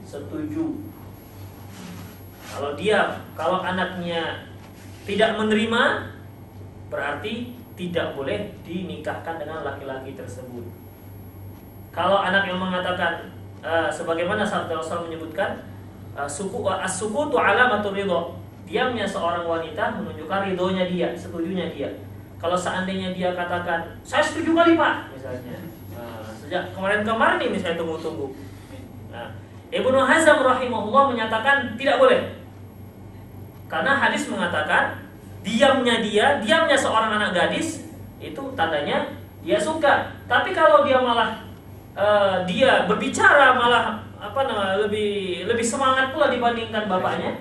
setuju. Kalau anaknya tidak menerima, berarti tidak boleh dinikahkan dengan laki-laki tersebut. Kalau anak yang mengatakan sebagaimana sabda Rasul menyebutkan, as-sukutu alamatur ridha. Diamnya seorang wanita menunjukkan ridhonya dia, setujunya dia. Kalau seandainya dia katakan, saya setuju kali Pak, misalnya. Sejak kemarin-kemarin nih misalnya tunggu-tunggu. Ibnu Hazm rahimahullah menyatakan tidak boleh. Karena hadis mengatakan diamnya seorang anak gadis itu tandanya dia suka. Tapi kalau dia malah dia berbicara malah lebih semangat pula dibandingkan bapaknya,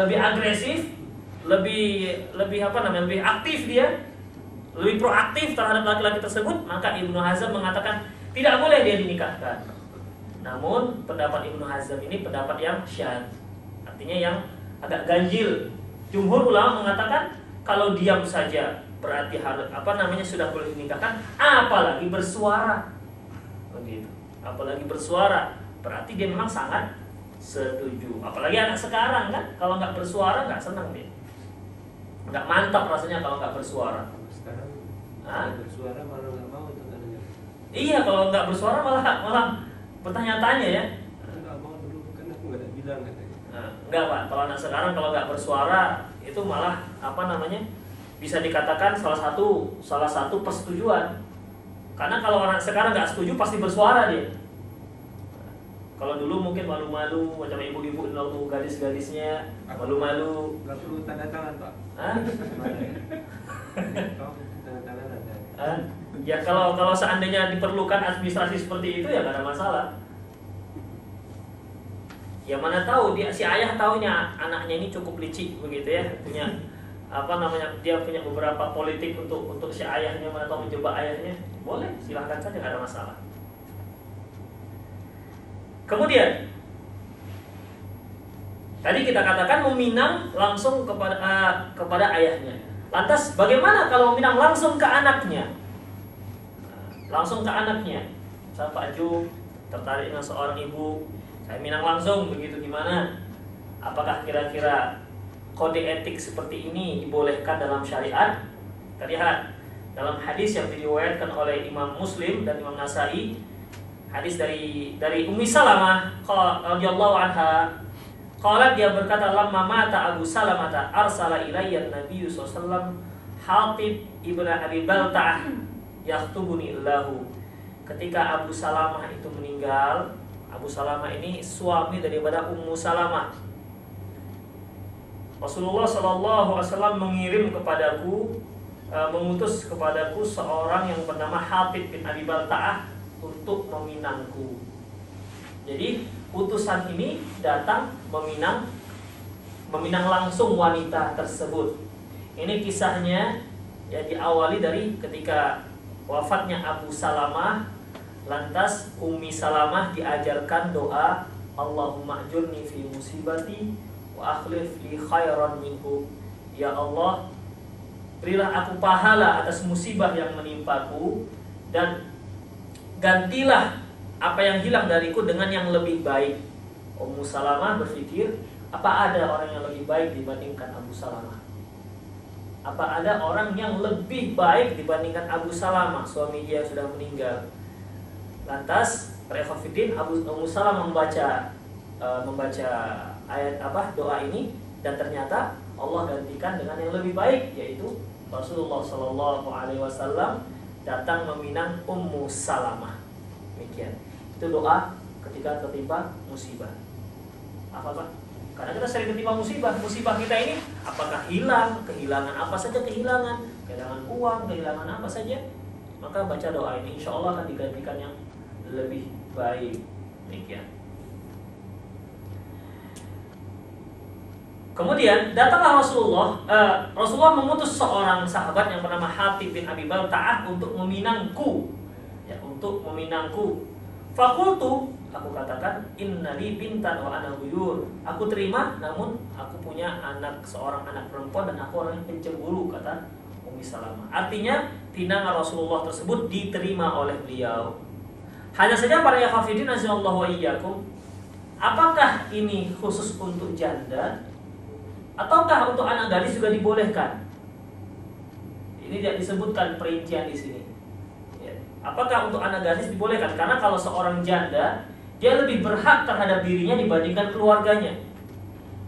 lebih agresif, lebih aktif dia, lebih proaktif terhadap laki-laki tersebut, maka Ibnu Hazm mengatakan tidak boleh dia dinikahkan. Namun pendapat Ibnu Hazm ini pendapat yang syadz, artinya yang agak ganjil. Jumhur ulama mengatakan kalau diam saja berarti harus sudah boleh dinikahkan, apalagi bersuara. Begitu. Apalagi bersuara berarti dia memang sangat setuju. Apalagi anak sekarang kan, kalau nggak bersuara nggak senang dia. Nggak mantap rasanya kalau nggak bersuara. Sekarang bersuara malah nggak mau itu katanya. Iya, kalau nggak bersuara malah bertanya-tanya ya. Nggak mau dulu kan aku nggak ada bilang katanya. Enggak Pak, kalau anak sekarang kalau nggak bersuara itu malah bisa dikatakan salah satu persetujuan. Karena kalau anak sekarang nggak setuju pasti bersuara dia. Kalau dulu mungkin malu-malu macam ibu-ibu waktu gadis-gadisnya malu-malu. Nggak perlu tanda tangan Pak. Tanda tangan ada. Ya kalau seandainya diperlukan administrasi seperti itu ya nggak ada masalah. Ya mana tahu si ayah taunya anaknya ini cukup licik begitu ya, punya dia punya beberapa politik untuk si ayahnya, mana tahu mencoba ayahnya, boleh silahkan saja, nggak ada masalah. Kemudian tadi kita katakan meminang langsung kepada ayahnya. Lantas bagaimana kalau meminang langsung ke anaknya? Langsung ke anaknya. Saya Pak Ju tertarik dengan seorang ibu, saya minang langsung begitu, gimana? Apakah kira-kira kode etik seperti ini dibolehkan dalam syariat? Kita lihat dalam hadis yang diriwayatkan oleh Imam Muslim dan Imam Nasai, hadis dari Ummi Salamah radhiyallahu anha, qalat, dia berkata, lamma mata Abu Salamah arsala ilayya Nabi sallallahu alaihi wasallam Hatib ibnu Abi Balta'ah yaktubuni illahu. Ketika Abu Salamah itu meninggal, Abu Salamah ini suami daripada Ummu Salamah. Rasulullah SAW mengirim kepadaku, mengutus kepadaku seorang yang bernama Hatib bin Abi Balta'ah untuk meminangku. Jadi utusan ini datang meminang langsung wanita tersebut. Ini kisahnya ya diawali dari ketika wafatnya Abu Salamah. Lantas Ummi Salamah diajarkan doa, Allahumma ajurni fi musibati wa akhlif li khairan minhu. Ya Allah, berilah aku pahala atas musibah yang menimpaku dan gantilah apa yang hilang dariku dengan yang lebih baik. Ummu Salamah berpikir, apa ada orang yang lebih baik dibandingkan Abu Salamah? Apa ada orang yang lebih baik dibandingkan Abu Salamah? Suami dia sudah meninggal. Lantas Ummu Salamah membaca ayat doa ini, dan ternyata Allah gantikan dengan yang lebih baik, yaitu Rasulullah Shallallahu Alaihi Wasallam datang meminang Ummu Salamah. Demikian. Itu doa ketika tertimpa musibah. Apa? Karena kita sering tertimpa musibah. Musibah kita ini apakah kehilangan apa saja, kehilangan uang, kehilangan apa saja, maka baca doa ini, insya Allah akan digantikan yang lebih baik. Demikian. Kemudian datanglah Rasulullah mengutus seorang sahabat yang bernama Hatib bin Abi Balta'ah untuk meminangku. Fakultu, aku katakan, innali bintan wa ana buyur. Aku terima, namun aku punya seorang anak perempuan dan aku orang yang pencemburu, kata Ummi Salamah. Artinya pinangan Rasulullah tersebut diterima oleh beliau. Hanya saja para hafidin azallahu wa iyyakum, apakah ini khusus untuk janda ataukah untuk anak gadis juga dibolehkan? Ini tidak disebutkan perincian di sini. Ya. Apakah untuk anak gadis dibolehkan? Karena kalau seorang janda, dia lebih berhak terhadap dirinya dibandingkan keluarganya.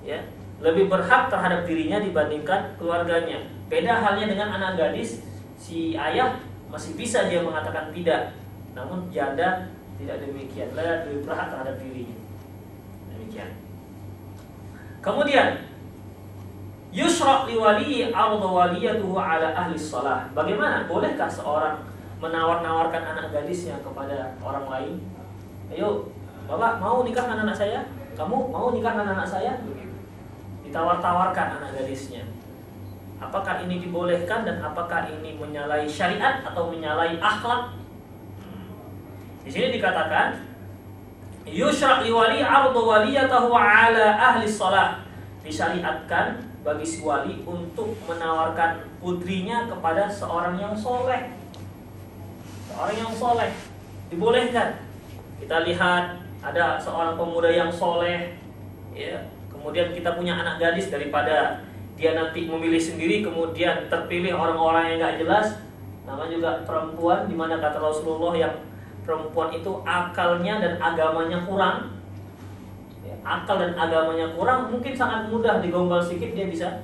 Ya, lebih berhak terhadap dirinya dibandingkan keluarganya. Beda halnya dengan anak gadis, si ayah masih bisa dia mengatakan tidak. Namun janda tidak demikian, lebih berhak terhadap dirinya. Demikian. Kemudian yusra' li wali arda waliyatuhu ala ahli shalah. Bagaimana? Bolehkah seorang menawar-nawarkan anak gadisnya kepada orang lain? Ayo, Bapak mau nikah dengan anak saya? Kamu mau nikah dengan anak saya? Begitu. Ditawar-tawarkan anak gadisnya. Apakah ini dibolehkan dan apakah ini menyalahi syariat atau menyalahi akhlak? Di sini dikatakan yusra' li wali arda waliyatahu ala ahli shalah. Disyariatkan bagi si wali untuk menawarkan putrinya kepada seorang yang soleh. Seorang yang soleh dibolehkan. Kita lihat ada seorang pemuda yang soleh, ya. Kemudian kita punya anak gadis, daripada dia nanti memilih sendiri kemudian terpilih orang-orang yang gak jelas. Namanya juga perempuan, dimana kata Rasulullah yang perempuan itu akalnya dan agamanya kurang. Akal dan agamanya kurang, mungkin sangat mudah digombal sedikit dia bisa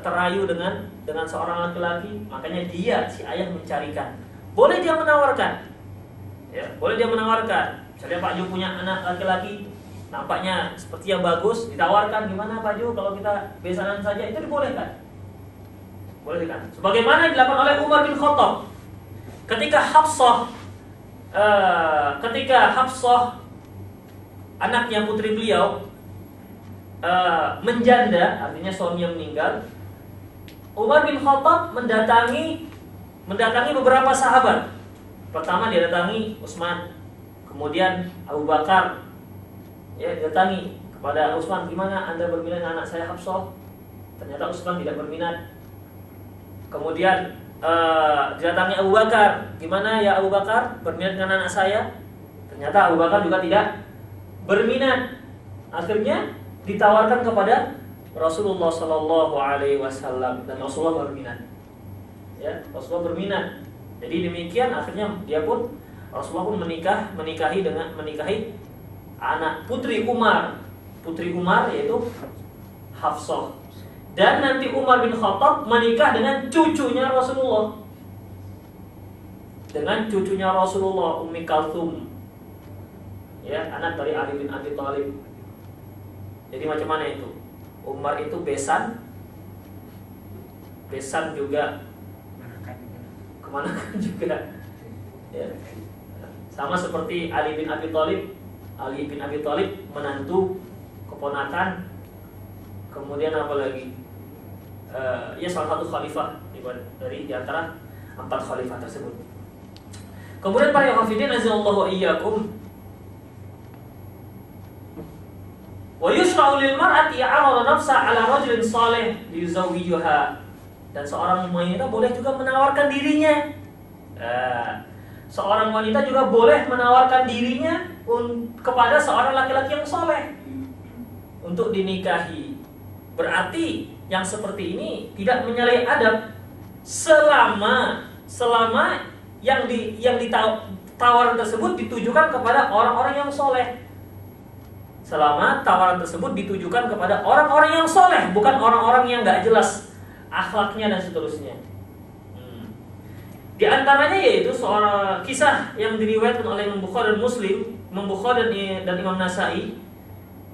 terayu dengan seorang laki-laki. Makanya dia, si ayah, mencarikan. Boleh dia menawarkan, ya, boleh dia menawarkan. Misalnya Pak Ju punya anak laki-laki, nampaknya seperti yang bagus, ditawarkan, gimana Pak Ju kalau kita besanan saja, itu dibolehkan. Boleh kan? Sebagaimana dilakukan oleh Umar bin Khattab ketika Hafsah anaknya, putri beliau, menjanda, artinya suaminya meninggal. Umar bin Khattab mendatangi beberapa sahabat. Pertama dia datangi Utsman, kemudian Abu Bakar. Ya, datangi kepada Utsman, gimana Anda berminat dengan anak saya Hafsah? Ternyata Utsman tidak berminat. Kemudian didatangi Abu Bakar, gimana ya Abu Bakar, berminat dengan anak saya? Ternyata Abu Bakar juga tidak berminat. Akhirnya ditawarkan kepada Rasulullah Shallallahu Alaihi Wasallam dan Rasulullah berminat. Ya, Rasulullah berminat. Jadi demikian akhirnya Rasulullah pun menikahi anak putri Umar yaitu Hafsah. Dan nanti Umar bin Khattab menikah dengan cucunya Rasulullah. Dengan cucunya Rasulullah, Ummi Kalthum. Ya, anak dari Ali bin Abi Thalib. Jadi macam mana itu? Umar itu besan juga, kemana-mana juga. Ya. Sama seperti Ali bin Abi Thalib menantu, keponakan, kemudian apa lagi? Ya salah satu khalifah dari antara 4 khalifah tersebut. Kemudian para hafidin azallahu iyyakum, wa yushra'u lil mar'ati 'arada nafsa 'ala rajulin salih liyuzawwijuha. Dan seorang wanita boleh juga menawarkan dirinya. Seorang wanita juga boleh menawarkan dirinya kepada seorang laki-laki yang soleh untuk dinikahi. Berarti yang seperti ini tidak menyalahi adab selama yang tawaran tersebut ditujukan kepada orang-orang yang soleh. Selama tawaran tersebut ditujukan kepada orang-orang yang soleh, bukan orang-orang yang gak jelas akhlaknya dan seterusnya. Di antaranya yaitu seorang kisah yang diriwayatkan oleh Imam Bukhari dan Muslim, Imam Bukhari dan Imam Nasa'i,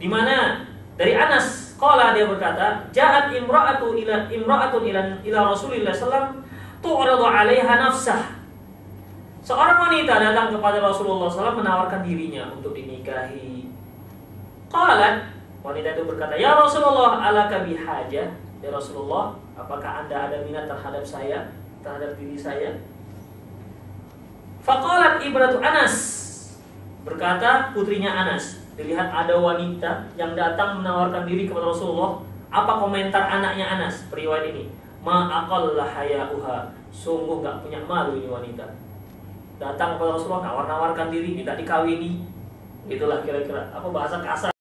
di mana dari Anas, qala, dia berkata, ja'at imra'atun ila Rasulillah sallallahu tu'radu 'alaiha nafsah. Seorang wanita datang kepada Rasulullah SAW menawarkan dirinya untuk dinikahi. Qalat, wanita itu berkata, ya Rasulullah, alaka bihajah? Ya Rasulullah, apakah Anda ada minat terhadap saya, terhadap diri saya? Faqalat ibratu Anas, berkata putrinya Anas, dilihat ada wanita yang datang menawarkan diri kepada Rasulullah. Apa komentar anaknya Anas periwayat ini? Ma aqalla haya'uha, sungguh gak punya malu ini wanita. Datang kepada Rasulullah, nawar-nawarkan diri, minta dikawini. Itulah kira-kira apa bahasa kasar